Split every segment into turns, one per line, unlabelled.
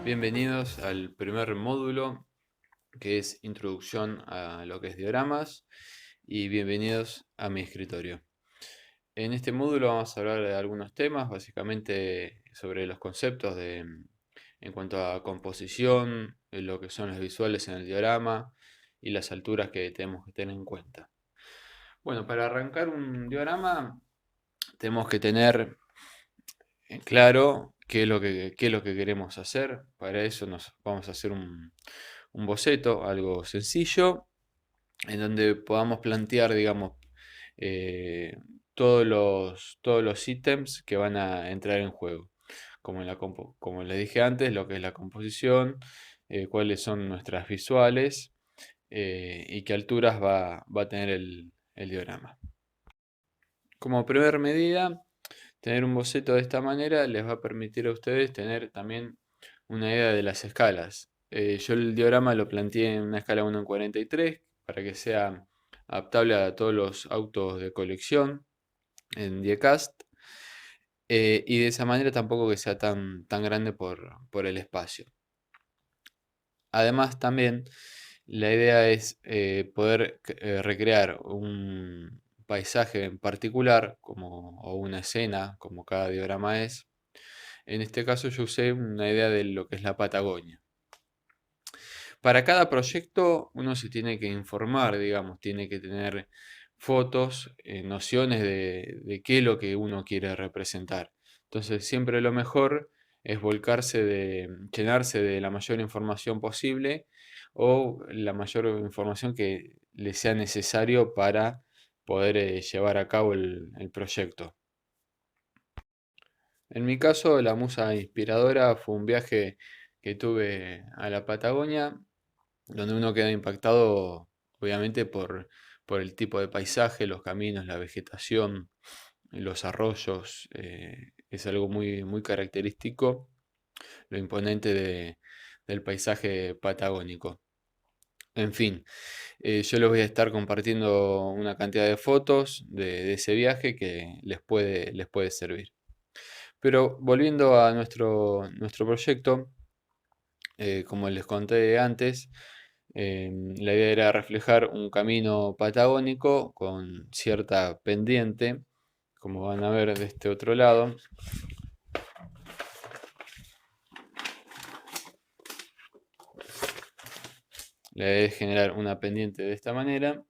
Bienvenidos al primer módulo que es Introducción a lo que es dioramas y bienvenidos a mi escritorio. En este módulo vamos a hablar de algunos temas, básicamente sobre los conceptos en cuanto a composición, lo que son los visuales en el diorama y las alturas que tenemos que tener en cuenta. Bueno, para arrancar un diorama tenemos que tener claro qué es lo que queremos hacer. Para eso nos vamos a hacer un boceto, algo sencillo, en donde podamos plantear, digamos, eh, todos los ítems que van a entrar en juego. Como, como les dije antes, lo que es la composición, cuáles son nuestras visuales y qué alturas va a tener el diorama. Como primera medida, tener un boceto de esta manera les va a permitir a ustedes tener también una idea de las escalas. Yo el diagrama lo planteé en una escala 1:43 para que sea adaptable a todos los autos de colección en diecast. Y de esa manera tampoco que sea tan grande por el espacio. Además también la idea es poder recrear un paisaje en particular o una escena como cada diagrama es. En este caso yo usé una idea de lo que es la Patagonia. Para cada proyecto uno se tiene que informar, digamos, tiene que tener fotos, nociones de qué es lo que uno quiere representar. Entonces siempre lo mejor es llenarse de la mayor información posible o la mayor información que le sea necesario para poder llevar a cabo el proyecto. En mi caso, la musa inspiradora fue un viaje que tuve a la Patagonia, donde uno queda impactado, obviamente, por el tipo de paisaje, los caminos, la vegetación, los arroyos. Es algo muy característico, lo imponente del paisaje patagónico. En fin, yo les voy a estar compartiendo una cantidad de fotos de ese viaje que les puede servir. Pero volviendo a nuestro proyecto, como les conté antes, la idea era reflejar un camino patagónico con cierta pendiente, como van a ver de este otro lado. La idea es generar una pendiente de esta manera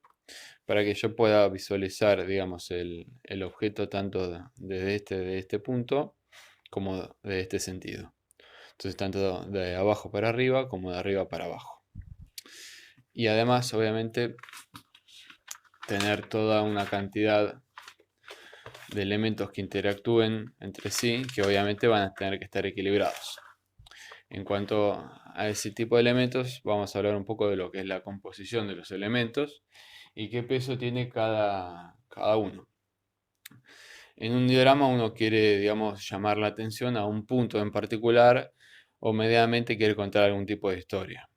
para que yo pueda visualizar, digamos, el objeto tanto de este punto como de este sentido. Entonces, tanto de abajo para arriba como de arriba para abajo. Y además, obviamente, tener toda una cantidad de elementos que interactúen entre sí, que obviamente van a tener que estar equilibrados. En cuanto a ese tipo de elementos, vamos a hablar un poco de lo que es la composición de los elementos y qué peso tiene cada uno. En un diagrama uno quiere, digamos, llamar la atención a un punto en particular o medianamente quiere contar algún tipo de historia.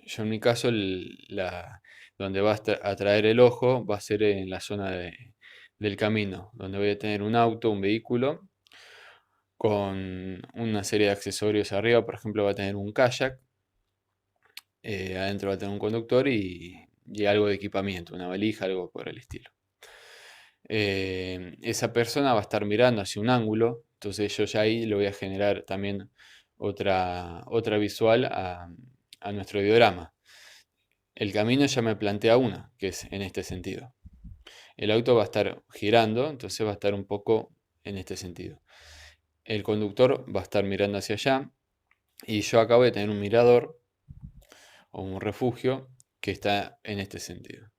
Yo en mi caso, donde va a atraer el ojo va a ser en la zona del camino, donde voy a tener un auto, un vehículo, con una serie de accesorios arriba. Por ejemplo, va a tener un kayak, adentro va a tener un conductor y algo de equipamiento, una valija, algo por el estilo. Esa persona va a estar mirando hacia un ángulo, entonces yo ya ahí le voy a generar también otra visual a nuestro diagrama. El camino ya me plantea una, que es en este sentido. El auto va a estar girando, entonces va a estar un poco en este sentido. El conductor va a estar mirando hacia allá y yo acá voy a tener un mirador o un refugio que está en este sentido.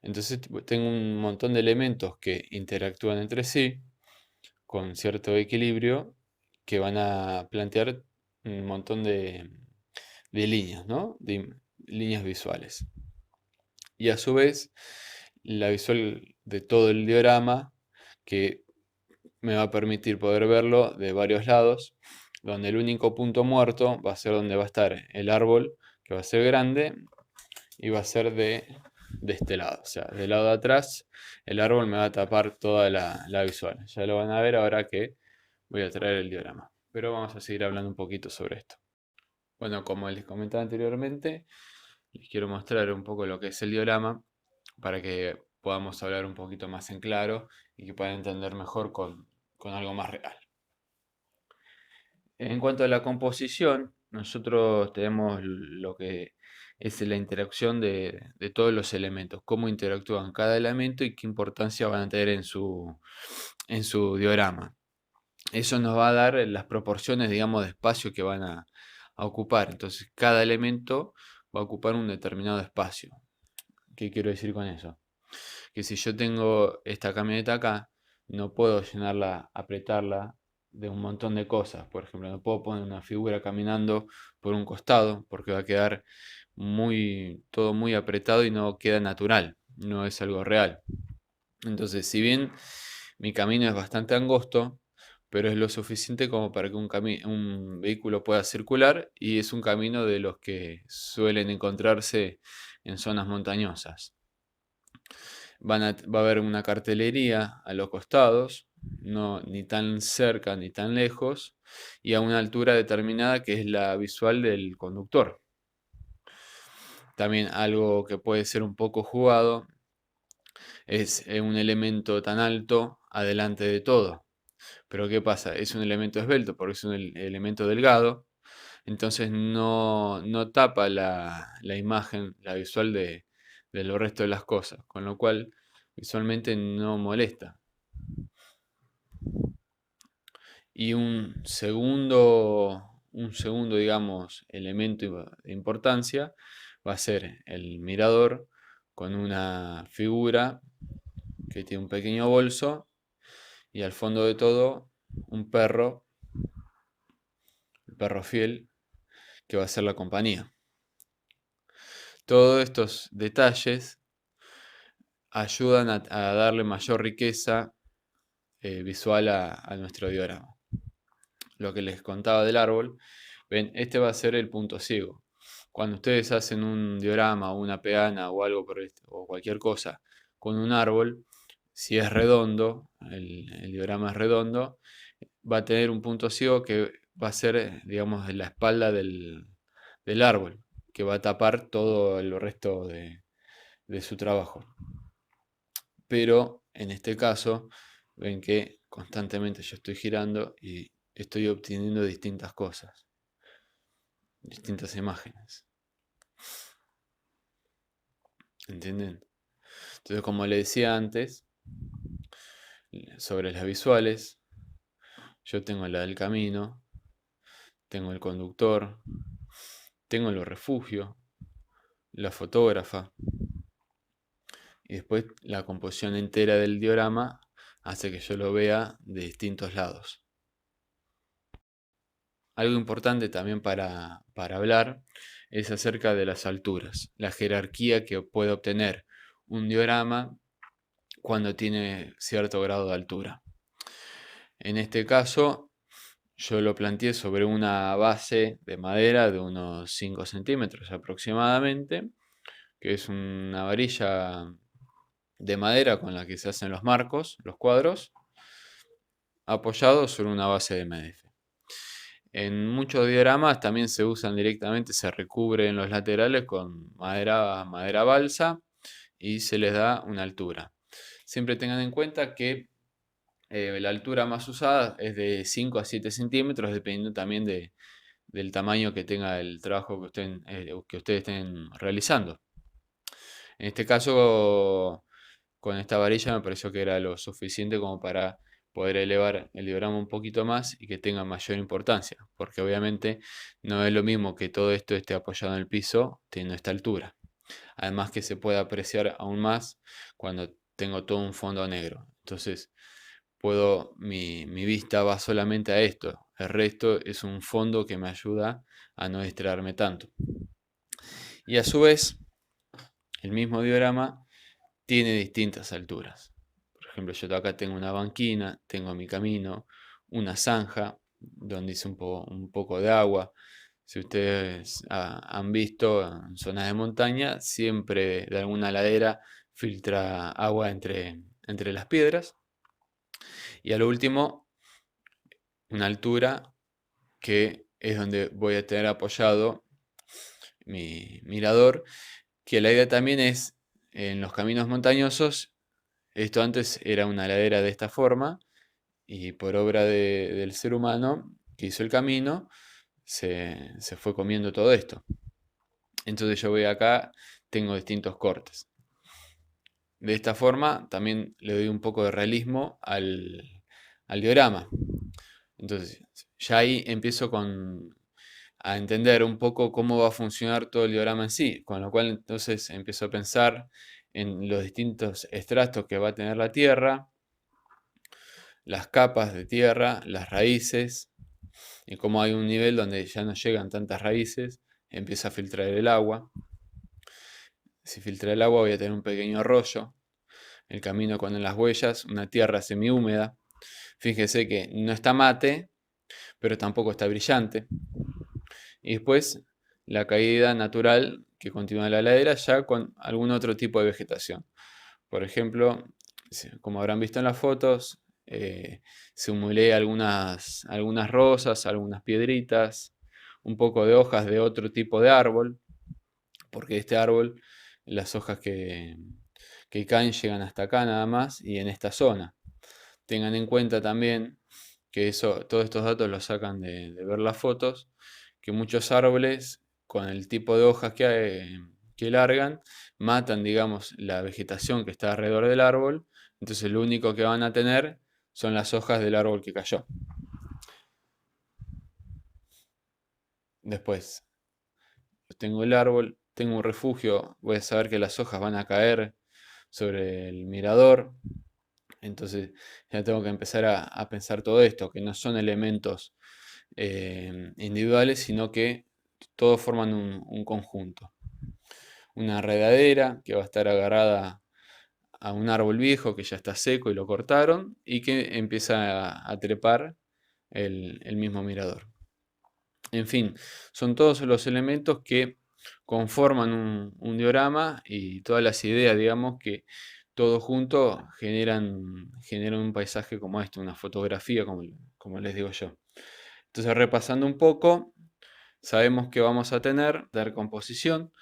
Entonces tengo un montón de elementos que interactúan entre sí con cierto equilibrio que van a plantear un montón de líneas, ¿no? De líneas visuales. Y a su vez, la visual de todo el diagrama que me va a permitir poder verlo de varios lados, donde el único punto muerto va a ser donde va a estar el árbol, que va a ser grande, y va a ser de este lado. O sea, del lado de atrás, el árbol me va a tapar toda la visual. Ya lo van a ver ahora que voy a traer el diagrama. Pero vamos a seguir hablando un poquito sobre esto. Bueno, como les comentaba anteriormente, les quiero mostrar un poco lo que es el diorama para que podamos hablar un poquito más en claro y que puedan entender mejor con algo más real. En cuanto a la composición, nosotros tenemos lo que es la interacción de todos los elementos, cómo interactúan cada elemento y qué importancia van a tener en su diorama. Eso nos va a dar las proporciones, digamos, de espacio que van a ocupar. Entonces, cada elemento va a ocupar un determinado espacio. ¿Qué quiero decir con eso? Que si yo tengo esta camioneta acá, no puedo llenarla, apretarla de un montón de cosas. Por ejemplo, no puedo poner una figura caminando por un costado porque va a quedar todo muy apretado y no queda natural, no es algo real. Entonces, si bien mi camino es bastante angosto, pero es lo suficiente como para que un vehículo pueda circular y es un camino de los que suelen encontrarse en zonas montañosas. Va a haber una cartelería a los costados, no ni tan cerca ni tan lejos, y a una altura determinada que es la visual del conductor. También algo que puede ser un poco jugado es un elemento tan alto adelante de todo. Pero ¿qué pasa? Es un elemento esbelto porque es un elemento delgado, entonces no tapa la imagen, la visual de lo resto de las cosas, con lo cual visualmente no molesta. Y un segundo, digamos, elemento de importancia va a ser el mirador con una figura que tiene un pequeño bolso y al fondo de todo un perro, el perro fiel, que va a ser la compañía. Todos estos detalles ayudan a darle mayor riqueza visual a nuestro diorama. Lo que les contaba del árbol, ven, este va a ser el punto ciego. Cuando ustedes hacen un diorama o una peana o algo o cualquier cosa con un árbol, si es redondo, el diorama es redondo, va a tener un punto ciego que va a ser, digamos, de la espalda del árbol, que va a tapar todo el resto de su trabajo. Pero en este caso, ven que constantemente yo estoy girando y estoy obteniendo distintas cosas, distintas imágenes. ¿Entienden? Entonces, como le decía antes, sobre las visuales, yo tengo la del camino, tengo el conductor, tengo los refugios, la fotógrafa, y después la composición entera del diorama hace que yo lo vea de distintos lados. Algo importante también para hablar es acerca de las alturas, la jerarquía que puede obtener un diorama cuando tiene cierto grado de altura. En este caso, yo lo planteé sobre una base de madera de unos 5 centímetros aproximadamente, que es una varilla de madera con la que se hacen los marcos, los cuadros, apoyado sobre una base de MDF. En muchos dioramas también se usan directamente, se recubren los laterales con madera balsa y se les da una altura. Siempre tengan en cuenta que la altura más usada es de 5 a 7 centímetros, dependiendo también del tamaño que tenga el trabajo que ustedes estén realizando. En este caso, con esta varilla me pareció que era lo suficiente como para poder elevar el diagrama un poquito más y que tenga mayor importancia, porque obviamente no es lo mismo que todo esto esté apoyado en el piso teniendo esta altura. Además que se puede apreciar aún más cuando tengo todo un fondo negro. Entonces, mi vista va solamente a esto. El resto es un fondo que me ayuda a no distraerme tanto. Y a su vez, el mismo diagrama tiene distintas alturas. Por ejemplo, yo acá tengo una banquina, tengo mi camino, una zanja donde hice un poco de agua. Si ustedes han visto en zonas de montaña, siempre de alguna ladera filtra agua entre las piedras. Y a lo último, una altura que es donde voy a tener apoyado mi mirador, que la idea también es en los caminos montañosos. Esto antes era una ladera de esta forma y por obra del ser humano que hizo el camino, se fue comiendo todo esto. Entonces yo voy acá, tengo distintos cortes. De esta forma también le doy un poco de realismo al diorama. Entonces ya ahí empiezo a entender un poco cómo va a funcionar todo el diorama en sí, con lo cual entonces empiezo a pensar en los distintos estratos que va a tener la Tierra, las capas de tierra, las raíces, y cómo hay un nivel donde ya no llegan tantas raíces, empieza a filtrar el agua. Si filtra el agua voy a tener un pequeño arroyo, el camino con las huellas, una tierra semihúmeda. Fíjese que no está mate, pero tampoco está brillante. Y después la caída natural que continúa la ladera ya con algún otro tipo de vegetación. Por ejemplo, como habrán visto en las fotos, simulé algunas rosas, algunas piedritas, un poco de hojas de otro tipo de árbol, porque este árbol, las hojas que caen llegan hasta acá nada más y en esta zona. Tengan en cuenta también que todos estos datos los sacan de ver las fotos, que muchos árboles con el tipo de hojas que largan matan, digamos, la vegetación que está alrededor del árbol, entonces lo único que van a tener son las hojas del árbol que cayó. Después, tengo el árbol, tengo un refugio, voy a saber que las hojas van a caer sobre el mirador, entonces ya tengo que empezar a pensar todo esto, que no son elementos individuales, sino que todos forman un conjunto. Una enredadera que va a estar agarrada a un árbol viejo que ya está seco y lo cortaron y que empieza a trepar el mismo mirador. En fin, son todos los elementos que conforman un diorama y todas las ideas, digamos, que todos juntos generan un paisaje como este, una fotografía, como les digo yo. Entonces, repasando un poco, sabemos que vamos a tener dar composición,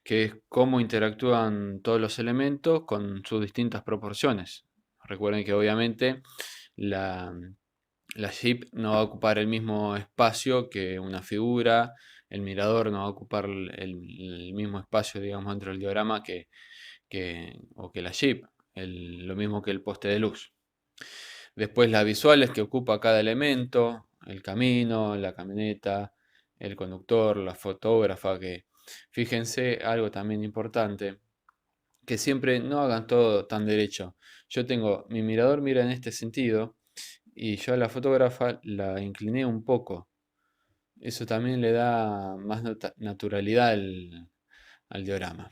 que es cómo interactúan todos los elementos con sus distintas proporciones. Recuerden que obviamente la, la shape no va a ocupar el mismo espacio que una figura, el mirador no va a ocupar el mismo espacio, digamos, dentro del diagrama o que la shape, lo mismo que el poste de luz. Después las visuales que ocupa cada elemento, el camino, la camioneta, el conductor, la fotógrafa, que fíjense algo también importante, que siempre no hagan todo tan derecho. Yo tengo, mi mirador mira en este sentido y yo a la fotógrafa la incliné un poco. Eso también le da más naturalidad al diorama.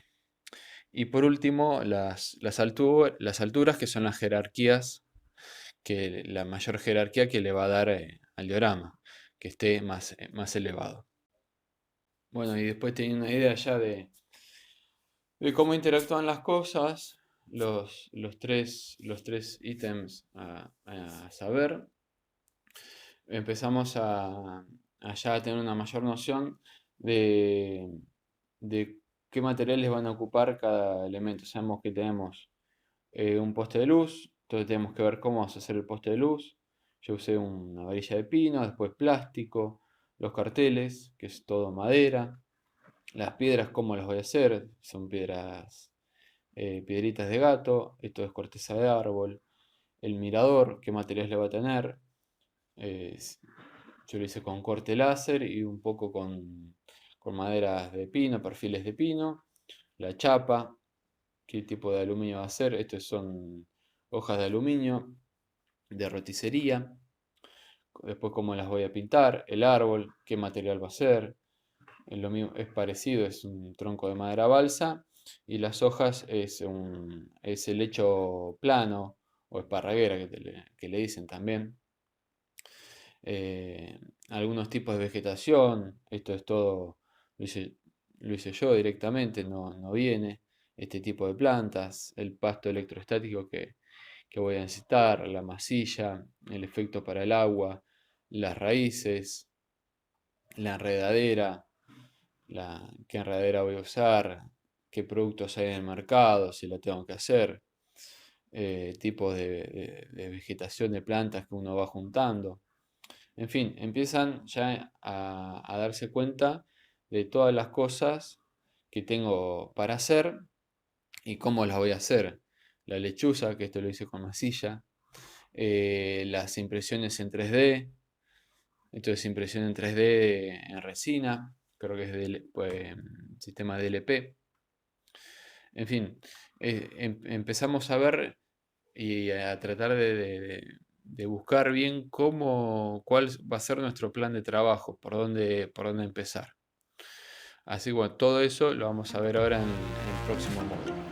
Y por último, las alturas, que son las jerarquías, la mayor jerarquía que le va a dar al diorama, que esté más elevado. Bueno, y después teniendo una idea ya de cómo interactúan las cosas, los tres ítems a saber, empezamos a ya tener una mayor noción de, de qué materiales van a ocupar cada elemento. Sabemos que tenemos un poste de luz, entonces tenemos que ver cómo vamos a hacer el poste de luz. Yo usé una varilla de pino, después plástico, los carteles, que es todo madera, las piedras, cómo las voy a hacer, son piedritas de gato, esto es corteza de árbol, el mirador, qué materiales le va a tener, eh, yo lo hice con corte láser y un poco con maderas de pino, perfiles de pino, la chapa, qué tipo de aluminio va a ser, estos son hojas de aluminio, de roticería, después cómo las voy a pintar, el árbol, qué material va a ser, es parecido, es un tronco de madera balsa y las hojas es el lecho plano o esparraguera que le dicen también. Eh, Algunos tipos de vegetación, esto es todo, lo hice, lo hice yo directamente, no viene. Este tipo de plantas, el pasto electrostático que voy a necesitar, la masilla, el efecto para el agua, las raíces, la enredadera, qué enredadera voy a usar, qué productos hay en el mercado, si lo tengo que hacer, tipos de vegetación de plantas que uno va juntando. En fin, empiezan ya a darse cuenta de todas las cosas que tengo para hacer y cómo las voy a hacer. La lechuza, que esto lo hice con masilla, las impresiones en 3D, esto es impresión en 3D en resina, creo que es pues, sistema DLP. En fin, empezamos a ver y a tratar de buscar bien cuál va a ser nuestro plan de trabajo, por dónde empezar. Así que bueno, todo eso lo vamos a ver ahora en el próximo módulo.